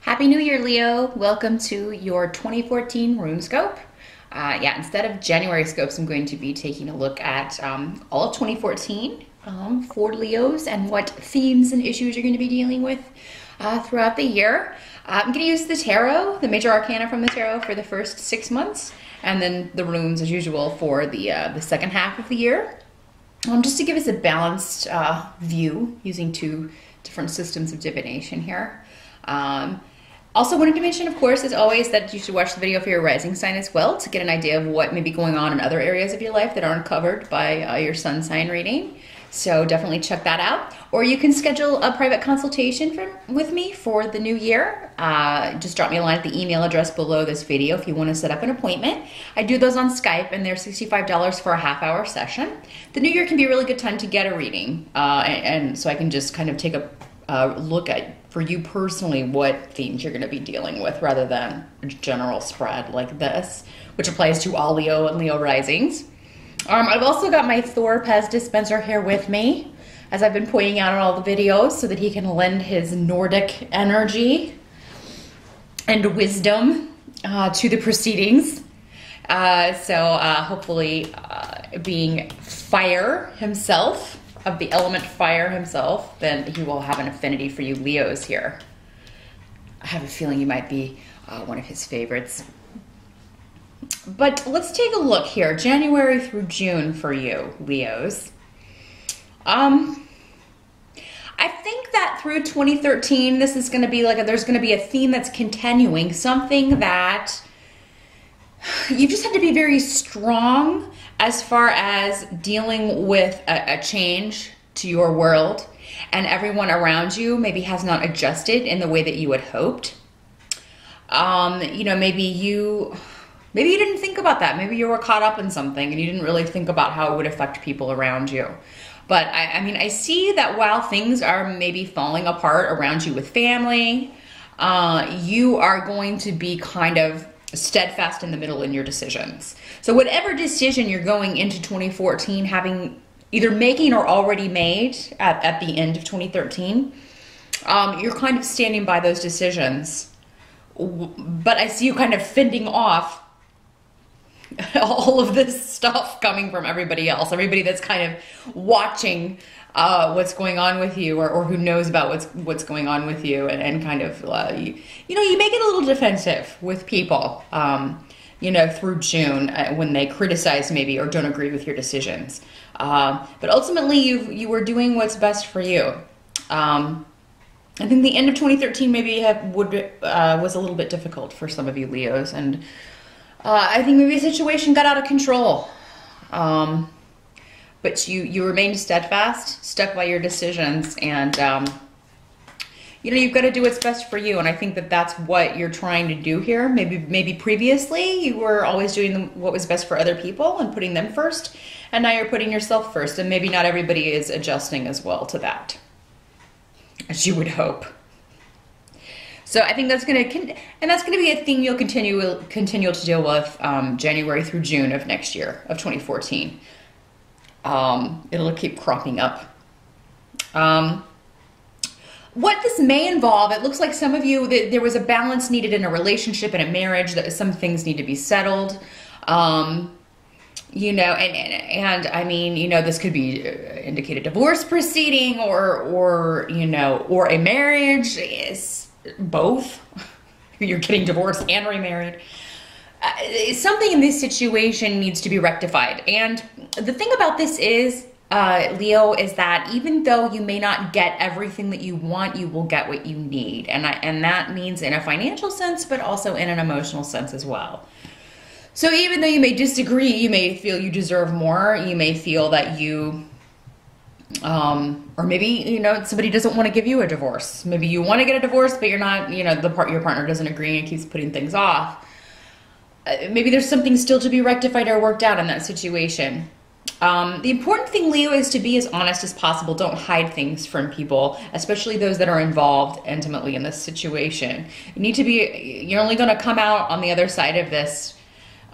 Happy New Year, Leo. Welcome to your 2014 Runescope. Instead of January scopes, I'm going to be taking a look at all of 2014 for Leos and what themes and issues you're going to be dealing with throughout the year. I'm going to use the tarot, the major arcana from the tarot for the first 6 months, and then the runes as usual for the second half of the year. Just to give us a balanced view using two different systems of divination here. Also wanted to mention, of course, as always, that you should watch the video for your rising sign as well to get an idea of what may be going on in other areas of your life that aren't covered by your sun sign reading. So definitely check that out. Or you can schedule a private consultation with me for the new year. Just drop me a line at the email address below this video if you want to set up an appointment. I do those on Skype, and they're $65 for a half-hour session. The new year can be a really good time to get a reading, and so I can just kind of take a look at, for you personally, what themes you're going to be dealing with rather than a general spread like this, which applies to all Leo and Leo risings. I've also got my Thor Pez dispenser here with me, as I've been pointing out in all the videos, so that he can lend his Nordic energy and wisdom to the proceedings. Hopefully being fire himself, of the element fire himself, then he will have an affinity for you Leos here. I have a feeling you might be one of his favorites. But let's take a look here, January through June for you Leos. I think that through 2013, this is going to be there's going to be a theme that's continuing, something that you just have to be very strong as far as dealing with a change to your world, and everyone around you maybe has not adjusted in the way that you had hoped. Maybe you didn't think about that. Maybe you were caught up in something and you didn't really think about how it would affect people around you. But I see that while things are maybe falling apart around you with family, you are going to be kind of steadfast in the middle in your decisions. So whatever decision you're going into 2014 having either making or already made at the end of 2013, you're kind of standing by those decisions. But I see you kind of fending off all of this stuff coming from everybody else, everybody that's kind of watching what's going on with you, or who knows about what's going on with you, and kind of you make it a little defensive with people through June when they criticize maybe or don't agree with your decisions, but ultimately you were doing what's best for you. I think the end of 2013 maybe was a little bit difficult for some of you Leos, and I think maybe the situation got out of control. But you remained steadfast, stuck by your decisions, and you've got to do what's best for you. And I think that that's what you're trying to do here. Maybe previously you were always doing what was best for other people and putting them first, and now you're putting yourself first. And maybe not everybody is adjusting as well to that, as you would hope. So I think that's going to be a thing you'll continue to deal with January through June of next year, of 2014. It'll keep cropping up. What this may involve, it looks like some of you, there was a balance needed in a relationship and a marriage, that some things need to be settled. This could be indicate a divorce proceeding or a marriage. Is both. You're getting divorced and remarried. Something in this situation needs to be rectified. And the thing about this is, Leo, is that even though you may not get everything that you want, you will get what you need. And that means in a financial sense, but also in an emotional sense as well. So even though you may disagree, you may feel you deserve more, you may feel that you, or maybe, somebody doesn't want to give you a divorce. Maybe you want to get a divorce, but you're not, your partner doesn't agree and keeps putting things off. Maybe there's something still to be rectified or worked out in that situation. The important thing, Leo, is to be as honest as possible. Don't hide things from people, especially those that are involved intimately in this situation. You're only going to come out on the other side of this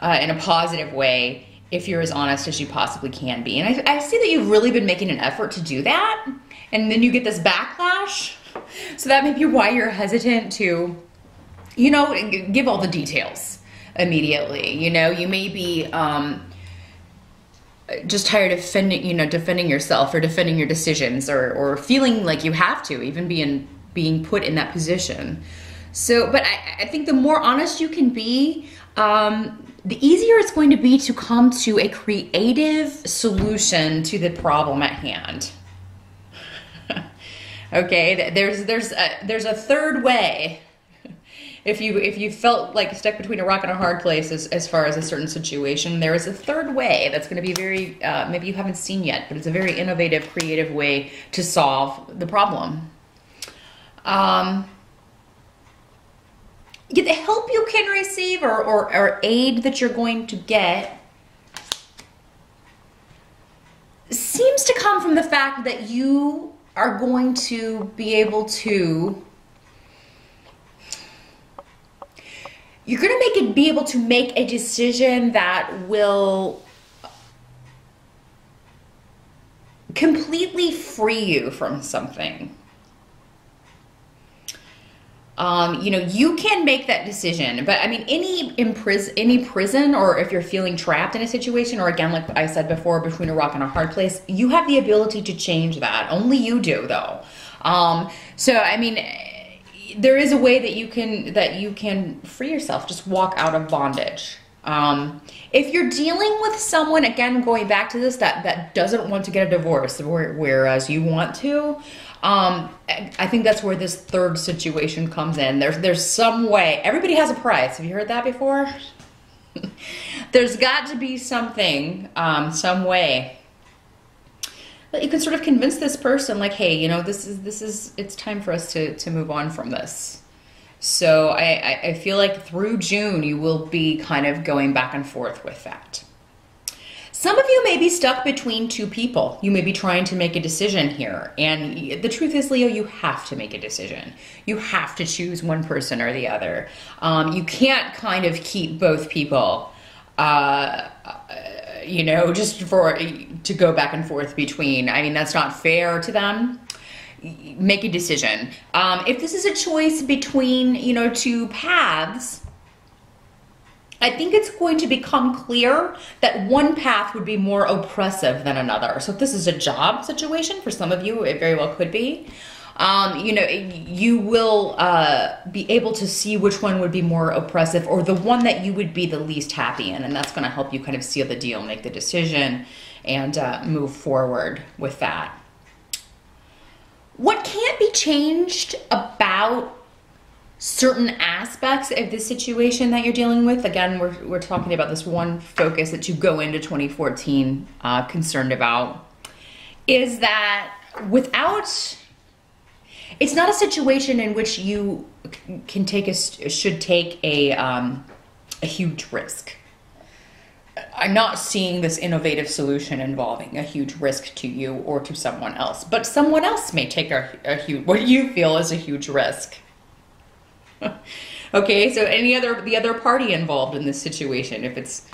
in a positive way if you're as honest as you possibly can be. And I see that you've really been making an effort to do that, and then you get this backlash. So that may be why you're hesitant to you know, give all the details immediately. You know, you may be just tired of defending yourself or defending your decisions, or feeling like you have to, even being put in that position. So, but I think the more honest you can be, the easier it's going to be to come to a creative solution to the problem at hand. Okay, there's a third way. If you felt like stuck between a rock and a hard place as far as a certain situation, there is a third way that's going to be very, maybe you haven't seen yet, but it's a very innovative, creative way to solve the problem. The help you can receive or aid that you're going to get seems to come from the fact that you are going to be able to, you're going to be able to make a decision that will completely free you from something. You know, you can make that decision, but I mean, any prison, or if you're feeling trapped in a situation, or again, like I said before, between a rock and a hard place, you have the ability to change that. Only you do, though. So, I mean, there is a way that you can free yourself, just walk out of bondage. If you're dealing with someone, again, going back to this, that doesn't want to get a divorce, whereas you want to, I think that's where this third situation comes in. There's some way. Everybody has a price. Have you heard that before? There's got to be something, some way that you can sort of convince this person, like, hey, you know, it's time for us to move on from this. So I feel like through June, you will be kind of going back and forth with that. Some of you may be stuck between two people. You may be trying to make a decision here. And the truth is, Leo, you have to make a decision. You have to choose one person or the other. You can't kind of keep both people, you know, just to go back and forth between. I mean, that's not fair to them. Make a decision. If this is a choice between, you know, two paths, I think it's going to become clear that one path would be more oppressive than another. So if this is a job situation, for some of you, it very well could be. You know, you will be able to see which one would be more oppressive, or the one that you would be the least happy in. And that's going to help you kind of seal the deal, make the decision, and move forward with that. What can't be changed about certain aspects of the situation that you're dealing with, again, we're talking about this one focus that you go into 2014 concerned about, is that it's not a situation in which you should take a huge risk. I'm not seeing this innovative solution involving a huge risk to you or to someone else, but someone else may take a huge, what you feel is a huge risk. Okay, so the other party involved in this situation, if it's,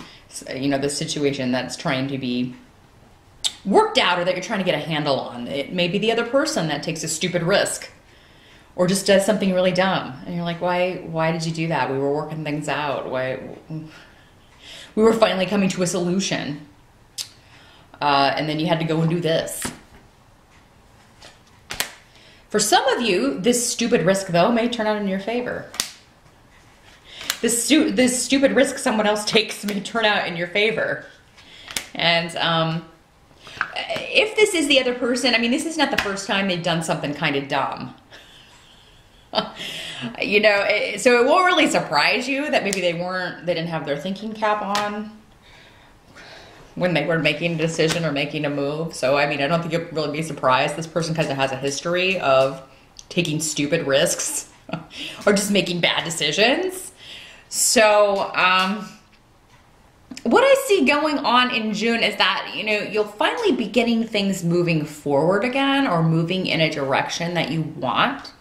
you know, the situation that's trying to be worked out or that you're trying to get a handle on, it may be the other person that takes a stupid risk or just does something really dumb. And you're like, why did you do that? We were working things out. We were finally coming to a solution. And then you had to go and do this. For some of you, this stupid risk, though, may turn out in your favor. This stupid risk someone else takes may turn out in your favor. And if this is the other person, I mean, this is not the first time they've done something kind of dumb. You know, so it won't really surprise you that maybe they didn't have their thinking cap on when they were making a decision or making a move. So, I mean, I don't think you'll really be surprised. This person kind of has a history of taking stupid risks or just making bad decisions. So, what I see going on in June is that, you know, you'll finally be getting things moving forward again, or moving in a direction that you want.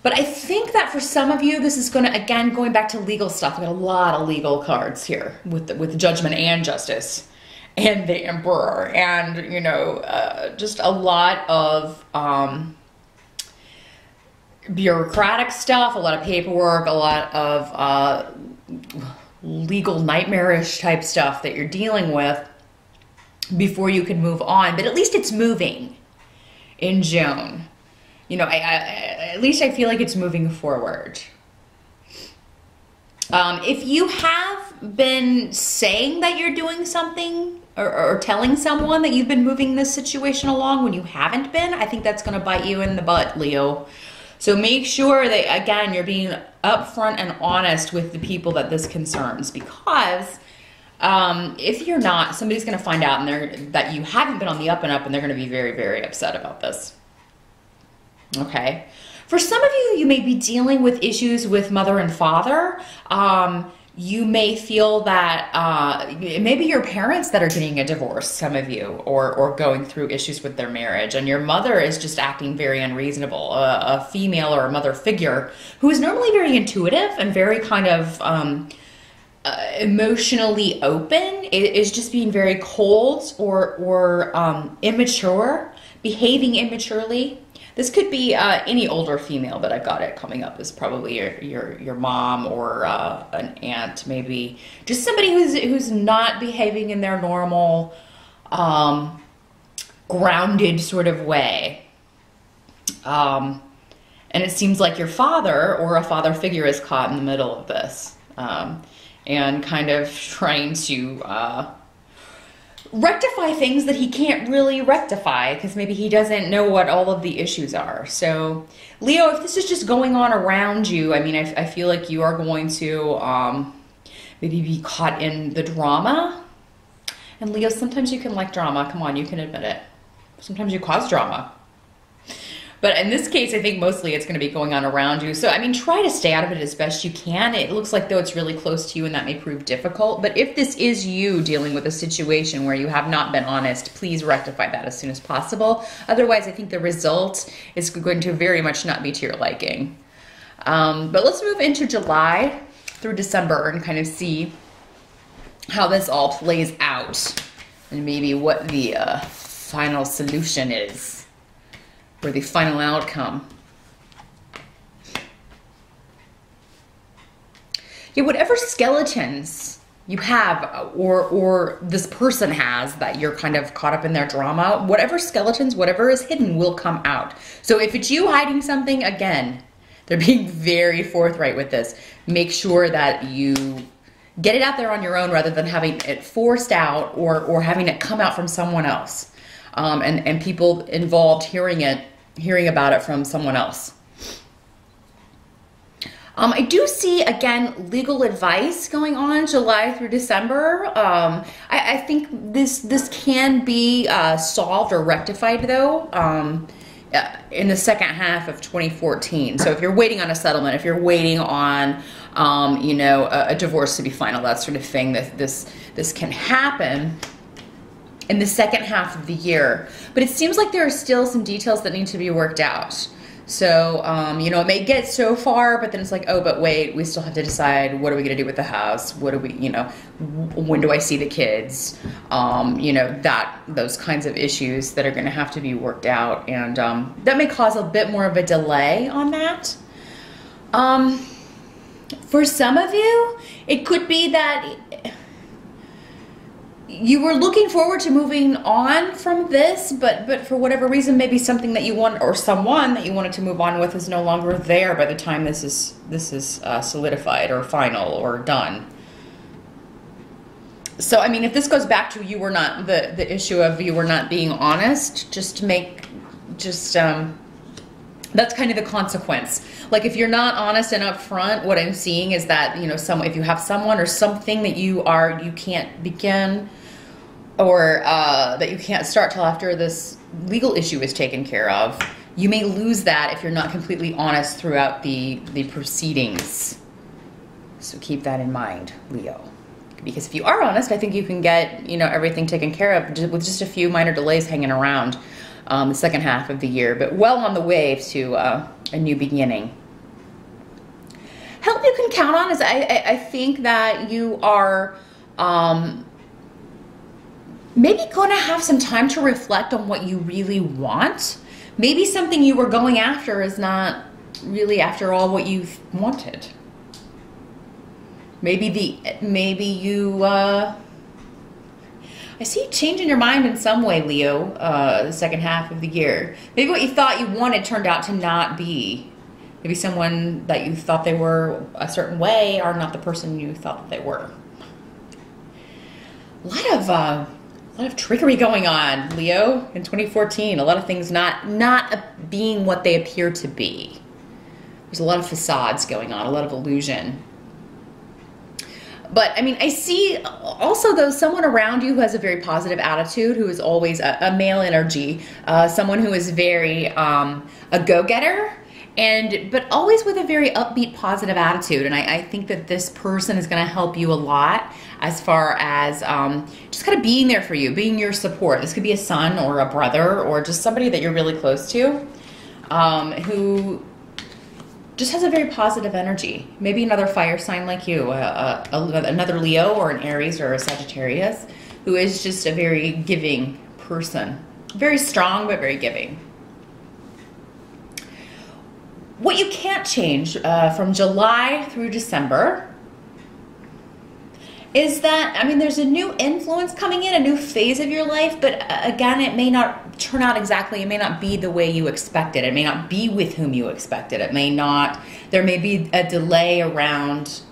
But I think that for some of you, this is going to, again, going back to legal stuff. I've got a lot of legal cards here with Judgment and Justice and the Emperor, and, you know, just a lot of bureaucratic stuff, a lot of paperwork, a lot of legal nightmarish type stuff that you're dealing with before you can move on. But at least it's moving in June. You know, at least I feel like it's moving forward. If you have been saying that you're doing something or telling someone that you've been moving this situation along when you haven't been, I think that's going to bite you in the butt, Leo. So make sure that, again, you're being upfront and honest with the people that this concerns, because if you're not, somebody's going to find out that you haven't been on the up and up, and they're going to be very, very upset about this. Okay. For some of you, you may be dealing with issues with mother and father. You may feel that it may be your parents that are getting a divorce, some of you, or going through issues with their marriage, and your mother is just acting very unreasonable. A female or a mother figure who is normally very intuitive and very kind of emotionally open is just being very cold or immature, behaving immaturely. This could be any older female, but I've got it coming up as probably your mom or an aunt, maybe. Just somebody who's not behaving in their normal, grounded sort of way. And it seems like your father or a father figure is caught in the middle of this and kind of trying to rectify things that he can't really rectify because maybe he doesn't know what all of the issues are. So Leo, if this is just going on around you, I mean, I feel like you are going to maybe be caught in the drama. And Leo, sometimes you can like drama. Come on, you can admit it. Sometimes you cause drama. But in this case, I think mostly it's going to be going on around you. So, I mean, try to stay out of it as best you can. It looks like, though, it's really close to you, and that may prove difficult. But if this is you dealing with a situation where you have not been honest, please rectify that as soon as possible. Otherwise, I think the result is going to very much not be to your liking. But let's move into July through December and kind of see how this all plays out and maybe what the final solution is. Or the final outcome. Yeah, whatever skeletons you have or this person has that you're kind of caught up in their drama, whatever skeletons, whatever is hidden will come out. So if it's you hiding something, again, they're being very forthright with this. Make sure that you get it out there on your own rather than having it forced out or having it come out from someone else. And people involved hearing about it from someone else. I do see, again, legal advice going on July through December. I think this can be solved or rectified, though, in the second half of 2014. So if you're waiting on a settlement, if you're waiting on, you know, a divorce to be final, that sort of thing, this can happen in the second half of the year. But it seems like there are still some details that need to be worked out. So, you know, it may get so far, but then it's like, oh, but wait, we still have to decide, what are we going to do with the house? What do we, you know, when do I see the kids? You know, those kinds of issues that are going to have to be worked out. And that may cause a bit more of a delay on that. For some of you, it could be that you were looking forward to moving on from this, but for whatever reason, maybe something that you want or someone that you wanted to move on with is no longer there by the time this is solidified or final or done. So, I mean, if this goes back to you were not the issue of you were not being honest, that's kind of the consequence. Like if you're not honest and upfront, what I'm seeing is that, you know, if you have someone or something that you can't begin or that you can't start till after this legal issue is taken care of, you may lose that if you're not completely honest throughout the proceedings. So keep that in mind, Leo. Because if you are honest, I think you can get, you know, everything taken care of with just a few minor delays hanging around the second half of the year, but well on the way to a new beginning. Help you can count on is I think that you are maybe going to have some time to reflect on what you really want. Maybe something you were going after is not really, after all, what you've wanted. Maybe you, I see you changing your mind in some way, Leo, the second half of the year. Maybe what you thought you wanted turned out to not be. Maybe someone that you thought they were a certain way are not the person you thought that they were. A lot of trickery going on, Leo, in 2014. A lot of things not being what they appear to be. There's a lot of facades going on, a lot of illusion. But I mean, I see also though someone around you who has a very positive attitude, who is always a male energy, someone who is very a go-getter, but always with a very upbeat, positive attitude. And I think that this person is going to help you a lot as far as just kind of being there for you, being your support. This could be a son or a brother or just somebody that you're really close to, who just has a very positive energy. Maybe another fire sign like you, another Leo or an Aries or a Sagittarius, who is just a very giving person. Very strong, but very giving. What you can't change from July through December is that, I mean, there's a new influence coming in, a new phase of your life, but again, it may not turn out exactly, it may not be the way you expected. It may not be with whom you expected. It may not, there may be a delay around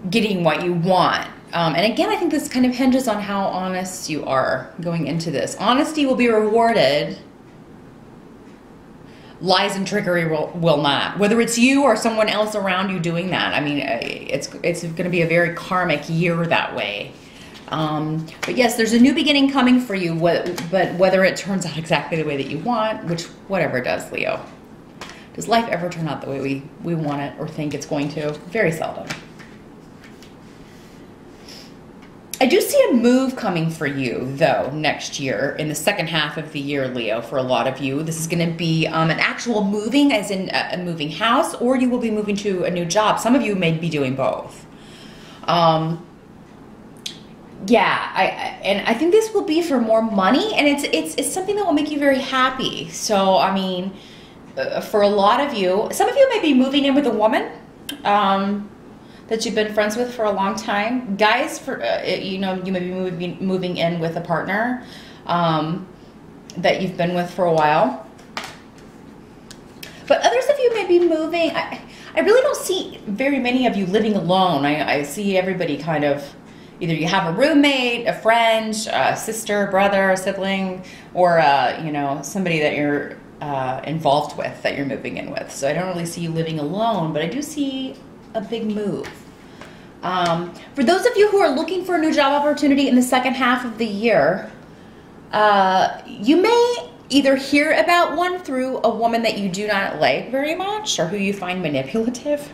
getting what you want. And again, I think this kind of hinges on how honest you are going into this. Honesty will be rewarded. Lies and trickery will not. Whether it's you or someone else around you doing that. I mean, it's going to be a very karmic year that way. But yes, there's a new beginning coming for you, but whether it turns out exactly the way that you want, which whatever it does, Leo. Does life ever turn out the way we want it or think it's going to? Very seldom. I do see a move coming for you, though, next year, in the second half of the year, Leo, for a lot of you. This is going to be an actual moving, as in a moving house, or you will be moving to a new job. Some of you may be doing both. Yeah, and I think this will be for more money, and it's something that will make you very happy. So, I mean, for a lot of you, some of you may be moving in with a woman, that you've been friends with for a long time. Guys, you know, you may be moving in with a partner that you've been with for a while. But others of you may be moving. I really don't see very many of you living alone. I see everybody kind of, either you have a roommate, a friend, a sister, brother, a sibling, or you know, somebody that you're involved with, that you're moving in with. So I don't really see you living alone, but I do see a big move. For those of you who are looking for a new job opportunity in the second half of the year, you may either hear about one through a woman that you do not like very much, or who you find manipulative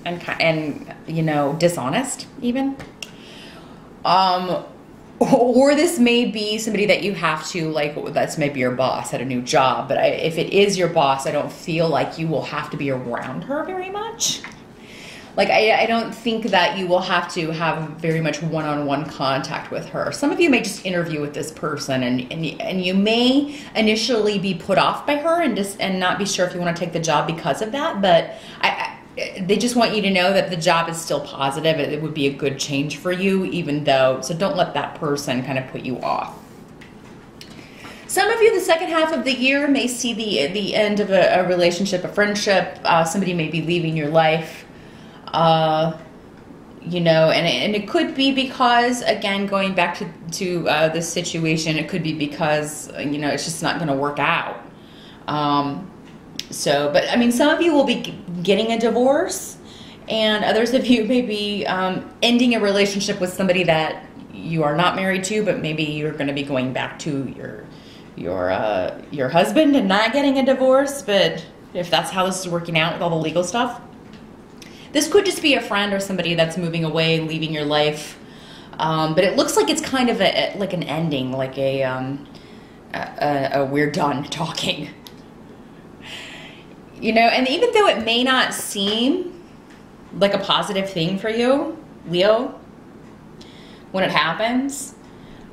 and you know, dishonest even. Or this may be somebody that you have to, like, that's maybe your boss at a new job, but if it is your boss, I don't feel like you will have to be around her very much. Like, I don't think that you will have to have very much one-on-one contact with her. Some of you may just interview with this person, and you may initially be put off by her and not be sure if you want to take the job because of that, but they just want you to know that the job is still positive. It would be a good change for you, even though, so don't let that person kind of put you off. Some of you, the second half of the year, may see the end of a relationship, a friendship. Somebody may be leaving your life. You know, and it could be because, again, going back to this situation, it could be because, you know, it's just not going to work out. So, but I mean, some of you will be getting a divorce, and others of you may be ending a relationship with somebody that you are not married to, but maybe you're going to be going back to your husband and not getting a divorce. But if that's how this is working out with all the legal stuff. This could just be a friend or somebody that's moving away, leaving your life. But it looks like it's kind of like an ending, like a we're done talking. You know, and even though it may not seem like a positive thing for you, Leo, when it happens,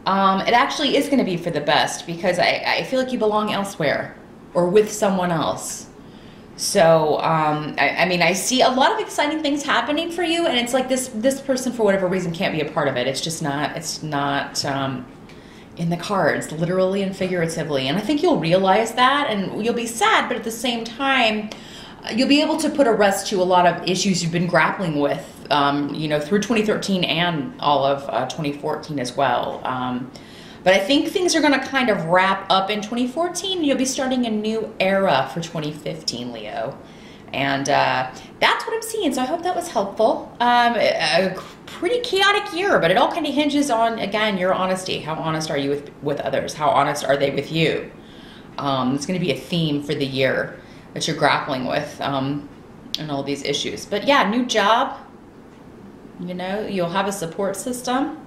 it actually is going to be for the best, because I feel like you belong elsewhere or with someone else. So, I mean, I see a lot of exciting things happening for you, and it's like this person, for whatever reason, can't be a part of it. It's just not, in the cards, literally and figuratively. And I think you'll realize that, and you'll be sad, but at the same time, you'll be able to put a rest to a lot of issues you've been grappling with, you know, through 2013 and all of 2014 as well. But I think things are going to kind of wrap up in 2014. You'll be starting a new era for 2015, Leo. And that's what I'm seeing. So I hope that was helpful. A pretty chaotic year, but it all kind of hinges on, again, your honesty. How honest are you with others? How honest are they with you? It's going to be a theme for the year that you're grappling with, and all these issues. But yeah, new job. You know, you'll have a support system,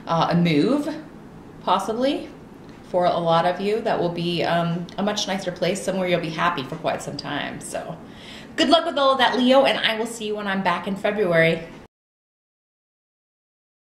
a move, possibly, for a lot of you. That will be a much nicer place, somewhere you'll be happy for quite some time. So good luck with all of that, Leo, and I will see you when I'm back in February.